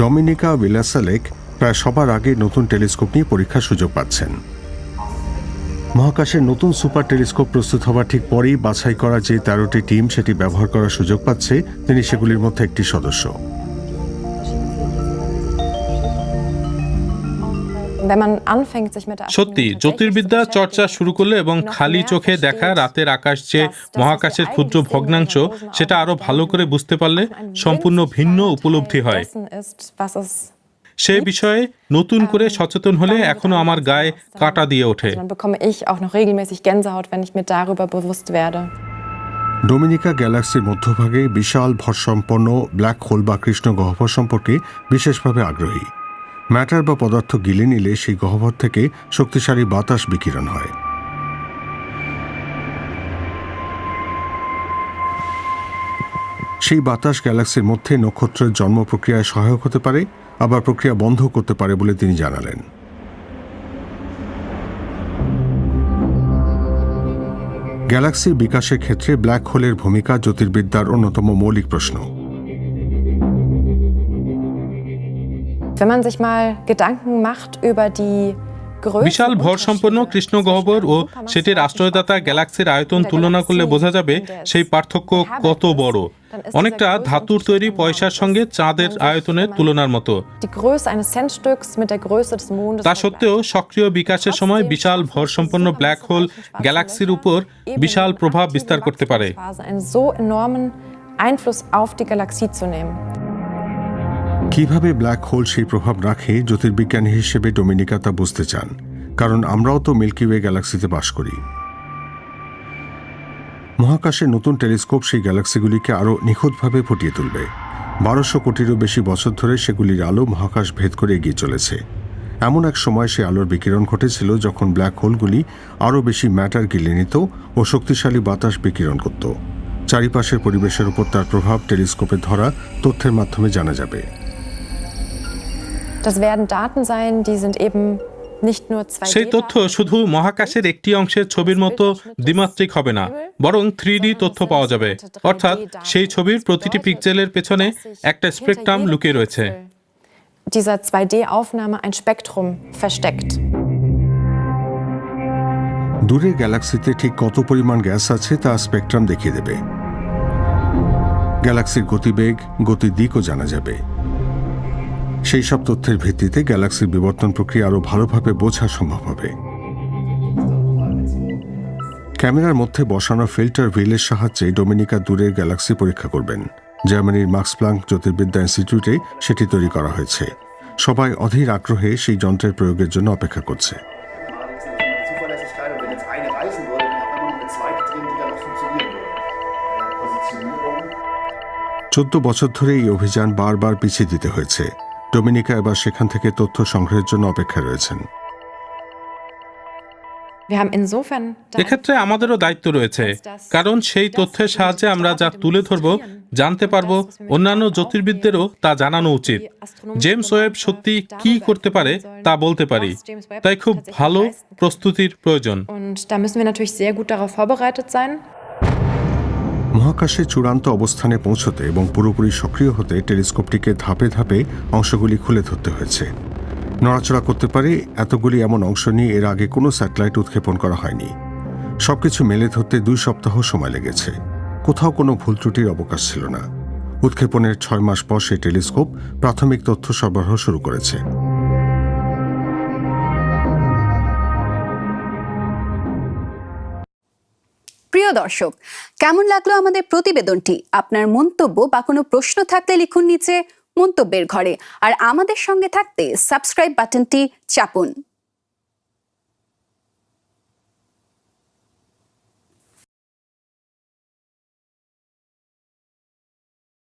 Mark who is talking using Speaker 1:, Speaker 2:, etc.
Speaker 1: Dominica ভিলাসালেক প্রায় সবার আগে নতুন টেলিস্কোপ নিয়ে পরীক্ষার সুযোগ পাচ্ছেন। মহাকাশের নতুন সুপার টেলিস্কোপ প্রস্তুত হওয়ার ঠিক পরেই বাছাই করা যে 13টি টিম সেটি ব্যবহার করার সুযোগ পাচ্ছে, তিনি সেগুলির মধ্যে একটি সদস্য।
Speaker 2: সত্যি, জ্যোতির্বিদ্যা চর্চা শুরু করলে এবং খালি চোখে দেখা রাতের আকাশ যে মহাকাশের ক্ষুদ্র ভগ্নাংশ, সেটা আরো ভালো করে বুঝতে পারলে সম্পূর্ণ ভিন্ন উপলব্ধি হয়। সে বিষয়ে নতুন করে সচেতন হলে এখনো আমার গায়ে কাঁটা দিয়ে ওঠে।
Speaker 1: ডোমিনিকা গ্যালাক্সির মধ্যভাগে বিশাল ভরসম্পন্ন ব্ল্যাক হোল বা কৃষ্ণ গহ্বর সম্পর্কে বিশেষভাবে আগ্রহী। ম্যাটার বা পদার্থ গিলে নিলে সেই গহ্বর থেকে শক্তিশালী বাতাস বিকিরণ হয়। সেই বাতাস গ্যালাক্সির মধ্যে নক্ষত্রের জন্ম প্রক্রিয়ায় সহায়ক হতে পারে, আবার প্রক্রিয়া বন্ধ করতে পারে বলে তিনি জানালেন। গ্যালাক্সির বিকাশের ক্ষেত্রে ব্ল্যাক হোলের ভূমিকা জ্যোতির্বিদ্যার অন্যতম মৌলিক প্রশ্ন।
Speaker 2: বিশাল ভরসম্পন্ন কৃষ্ণ গহ্বর ও সেটির আশ্রয়দাতা গ্যালাক্সির আয়তন তুলনা করলে বোঝা যাবে সেই পার্থক্য কত বড়। অনেকটা ধাতুর তৈরি পয়সার সঙ্গে চাঁদের আয়তনের তুলনার মতো। তা সত্ত্বেও সক্রিয় বিকাশের সময় বিশাল ভরসম্পন্ন ব্ল্যাক হোল গ্যালাক্সির উপর বিশাল প্রভাব বিস্তার করতে পারে।
Speaker 1: কিভাবে ব্ল্যাক হোল সেই প্রভাব রাখে, জ্যোতির্বিজ্ঞানী হিসেবে ডোমিনিকা তা বুঝতে চান, কারণ আমরাও তো মিল্কি ওয়ে গ্যালাক্সিতে বাস করি। মহাকাশের নতুন টেলিস্কোপ সেই গ্যালাক্সিগুলিকে আরও নিখুঁতভাবে ফুটিয়ে তুলবে। 1200 কোটিরও বেশি বছর ধরে সেগুলির আলো মহাকাশ ভেদ করে এগিয়ে চলেছে। এমন এক সময় সে আলোর বিকিরণ ঘটেছিল যখন ব্ল্যাক হোলগুলি আরও বেশি ম্যাটার গিলে নিত ও শক্তিশালী বাতাস বিকিরণ করত। চারিপাশের পরিবেশের উপর তার প্রভাব টেলিস্কোপে ধরা তথ্যের মাধ্যমে জানা যাবে।
Speaker 2: সেই তথ্য শুধু মহাকাশের একটি অংশের ছবির মতো দ্বিমাত্রিক হবে না, বরং 3D তথ্য পাওয়া যাবে। অর্থাৎ সেই ছবির প্রতিটি পিক্সেলের পেছনে একটা স্পেকট্রাম লুকিয়ে রয়েছে।
Speaker 1: দূরে গ্যালাক্সিতে ঠিক কত পরিমাণ গ্যাস আছে তা স্পেকট্রাম দেখিয়ে দেবে। গ্যালাক্সির গতিবেগ, গতির দিকও জানা যাবে। সেই সব তথ্যের ভিত্তিতে গ্যালাক্সির বিবর্তন প্রক্রিয়া আরও ভালোভাবে বোঝা সম্ভব হবে। ক্যামেরার মধ্যে বসানো ফিল্টার হুইলের সাহায্যে ডোমিনিকা দূরের গ্যালাক্সি পরীক্ষা করবেন। জার্মানির মাক্স প্লাঙ্ক জ্যোতির্বিদ্যা ইনস্টিটিউটে সেটি তৈরি করা হয়েছে। সবাই অধীর আগ্রহে সেই যন্ত্রের প্রয়োগের জন্য অপেক্ষা করছে। 14 বছর ধরে এই অভিযান বারবার পিছিয়ে দিতে হয়েছে। ডোমিনিকা এবার সেখান থেকে তথ্য সংগ্রহের জন্য অপেক্ষায় রয়েছেন।
Speaker 2: এক্ষেত্রে আমাদেরও দায়িত্ব রয়েছে, কারণ সেই তথ্যের সাহায্যে আমরা যা তুলে ধরব, জানতে পারবো, অন্যান্য জ্যোতির্বিদদেরও তা জানানো উচিত। জেমস ওয়েব সত্যি কি করতে পারে তা বলতে পারি, তাই খুব ভালো প্রস্তুতির প্রয়োজন।
Speaker 1: মহাকাশে চূড়ান্ত অবস্থানে পৌঁছতে এবং পুরোপুরি সক্রিয় হতে টেলিস্কোপটিকে ধাপে ধাপে অংশগুলি খুলে ধরতে হয়েছে। নড়াচড়া করতে পারে এতগুলি এমন অংশ নিয়ে এর আগে কোনো স্যাটেলাইট উৎক্ষেপণ করা হয়নি। সবকিছু মেলে ধরতে 2 সপ্তাহ সময় লেগেছে। কোথাও কোনো ভুল ত্রুটির অবকাশ ছিল না। উৎক্ষেপণের 6 মাস পর সেই টেলিস্কোপ প্রাথমিক তথ্য সরবরাহ শুরু করেছে।
Speaker 3: প্রিয় দর্শক, কেমন লাগলো আমাদের প্রতিবেদনটি? আপনার মন্তব্য বা কোনো প্রশ্ন থাকলে লিখুন নিচে মন্তব্যের ঘরে। আর আমাদের সঙ্গে থাকতে সাবস্ক্রাইব বাটনটি চাপুন।